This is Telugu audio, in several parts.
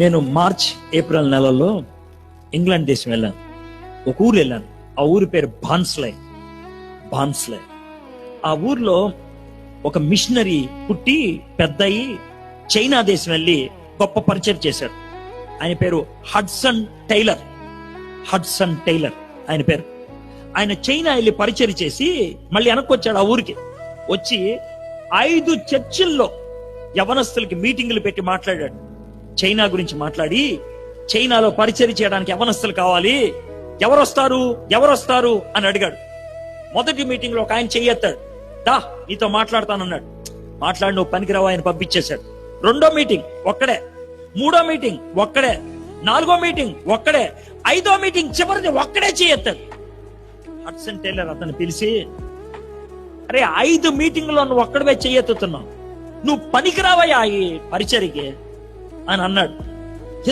నేను మార్చ్ ఏప్రిల్ నెలలో ఇంగ్లాండ్ దేశం వెళ్ళాను. ఒక ఊరు వెళ్ళాను. ఆ ఊరి పేరు బాన్స్లే. ఆ ఊర్లో ఒక మిషనరీ పుట్టి పెద్దయి చైనా దేశం వెళ్ళి గొప్ప పరిచయం చేశాడు. ఆయన పేరు హడ్సన్ టైలర్ ఆయన పేరు. ఆయన చైనా వెళ్ళి పరిచయం చేసి మళ్ళీ వెనక్కొచ్చాడు. ఆ ఊరికి వచ్చి 5 చర్చిల్లో యవనస్తులకి మీటింగులు పెట్టి మాట్లాడాడు. చైనా గురించి మాట్లాడి, చైనాలో పరిచయం చేయడానికి యవనస్తులు కావాలి, ఎవరొస్తారు అని అడిగాడు. మొదటి మీటింగ్ లో ఒక ఆయన చెయ్యెత్తాడు. దా నీతో మాట్లాడతానన్నాడు. మాట్లాడి నువ్వు పనికిరావు, ఆయన పంపించేశాడు. 2వ మీటింగ్ ఒక్కడే, 3వ మీటింగ్ ఒక్కడే, 4వ మీటింగ్ ఒక్కడే, 5వ మీటింగ్ చివరిది ఒక్కడే చెయ్యెత్తాడు. హడ్సన్ టైలర్ అతను పిలిచి, అరే 5 మీటింగ్లో నువ్వు ఒక్కడవే చెయ్యెత్తుతున్నావు, నువ్వు పనికిరావయ్యా ఈ పరిచర్యకి అని అన్నాడు.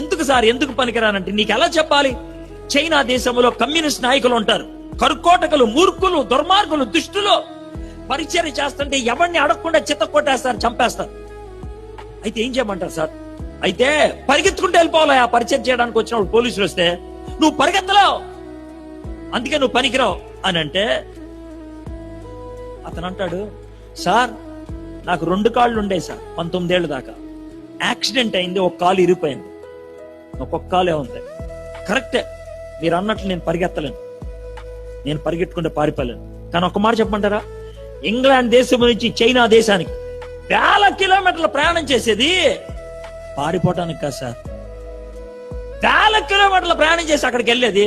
ఎందుకు సార్, ఎందుకు పనికిరానంటే, నీకు ఎలా చెప్పాలి? చైనా దేశంలో కమ్యూనిస్ట్ నాయకులు ఉంటారు, కరుకోటకులు, మూర్ఖులు, దుర్మార్గులు, దుష్టులు. పరిచర్య చేస్తుంటే ఎవరిని అడగకుండా చిత్త కొట్టేస్తారు, చంపేస్తారు. అయితే ఏం చేయమంటారు సార్? అయితే పరిగెత్తుకుంటూ వెళ్ళిపోవాలి. ఆ పరిచయం చేయడానికి వచ్చినప్పుడు పోలీసులు వస్తే నువ్వు పరిగెత్తలేవు, అందుకే నువ్వు పనికిరావు అని అంటే, అతను అంటాడు, సార్ నాకు 2 కాళ్ళు ఉండేవి సార్ 19 ఏళ్ళ దాకా. యాక్సిడెంట్ అయింది, ఒక కాలు ఇరిగిపోయింది, ఒక్కొక్క కాలే ఉంది. కరెక్టే, మీరు అన్నట్లు నేను పరిగెత్తలేను, నేను పరిగెట్టుకుంటే పారిపోలేను. కానీ ఒక్క మాట చెప్పమంటారా? ఇంగ్లాండ్ దేశం నుంచి చైనా దేశానికి 1000 కిలోమీటర్ల ప్రయాణం చేసేది పారిపోవటానికి కాదు సార్. 1000 కిలోమీటర్ల ప్రయాణం చేసి అక్కడికి వెళ్ళేది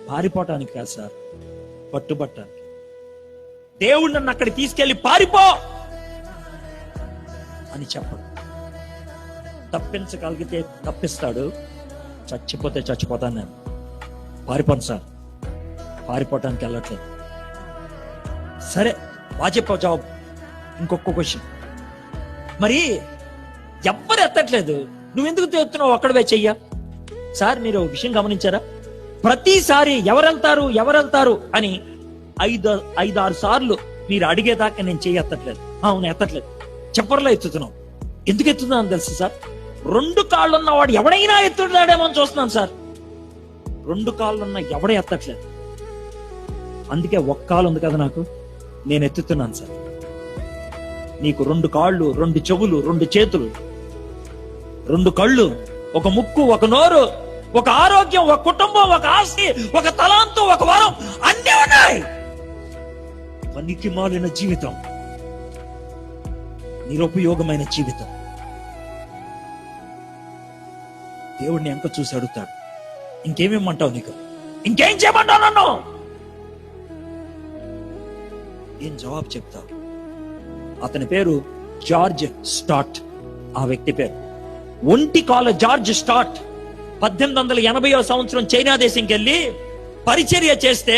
పారిపోవటానికి కాదు సార్, పట్టుబట్టానికి. దేవుడు నన్ను అక్కడికి తీసుకెళ్లి పారిపో అని చెప్పడు. తప్పించగలిగితే తప్పిస్తాడు, చచ్చిపోతే చచ్చిపోతాను. నేను పారిపోను సార్, పారిపోవటానికి వెళ్ళట్లేదు. సరే బాగా చెప్పావు జవాబు. ఇంకొక క్వశ్చన్, మరి ఎవ్వరు ఎత్తట్లేదు, నువ్వెందుకు తెస్తున్నావు ఒక్కడవే చెయ్య? సార్ మీరు ఒక విషయం గమనించారా? ప్రతిసారి ఎవరెళ్తారు అని 5-6 సార్లు మీరు అడిగేదాకా నేను చెయ్యి ఎత్తట్లేదు. అవును ఎత్తట్లేదు, చెప్పర్లో ఎత్తుతున్నావు. ఎందుకు ఎత్తుతున్నాను తెలుసు సార్? 2 కాళ్ళున్న వాడు ఎవడైనా ఎత్తుతాడేమో అని చూస్తున్నాను సార్. 2 కాళ్ళున్న ఎవడే ఎత్తట్లేదు, అందుకే 1 కాలు ఉంది కదా నాకు, నేను ఎత్తుతున్నాను సార్. నీకు 2 కాళ్ళు, 2 చెవులు, 2 చేతులు, 2 కళ్ళు, ఒక ముక్కు, ఒక నోరు, ఒక ఆరోగ్యం, ఒక కుటుంబం, ఒక ఆస్తి, ఒక తలాంతు, ఒక వరం, అన్నీ ఉన్నాయి. పనికి మాలిన జీవితం, నిరుపయోగమైన జీవితం. దేవుడిని ఎంక చూసి అడుగుతాడు, ఇంకేమేమంటావు? నీకు ఇంకేం చేయమంటావు? నన్ను ఏం జవాబు చెప్తావు? అతని పేరు జార్జ్ స్టాట్. ఆ వ్యక్తి పేరు ఒంటి కాల జార్జ్ స్టాట్. 1880వ సంవత్సరం చైనా దేశంకి వెళ్ళి పరిచర్య చేస్తే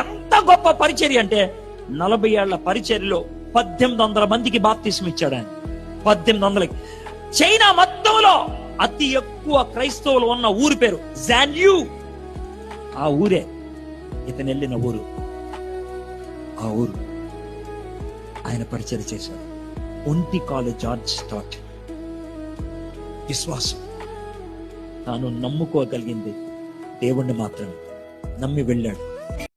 ఎంత గొప్ప పరిచర్య అంటే, 40 ఏళ్ల పరిచర్యలో 1800 మందికి బాప్తిస్మం ఇచ్చాడు ఆయన. 1800కి. చైనా మొత్తంలో అతి ఎక్కువ క్రైస్తవులు ఉన్న ఊరి పేరు జాన్యూ. ఆ ఊరే ఇతను వెళ్ళిన ఊరు. ఆ ఊరు ఆయన పరిచయం చేశాడు. ఒంటి కాలు జార్జ్ స్టాట్. విశ్వాసం, తాను నమ్ముకోగలిగింది దేవుణ్ణి మాత్రమే. నమ్మి వెళ్ళాడు.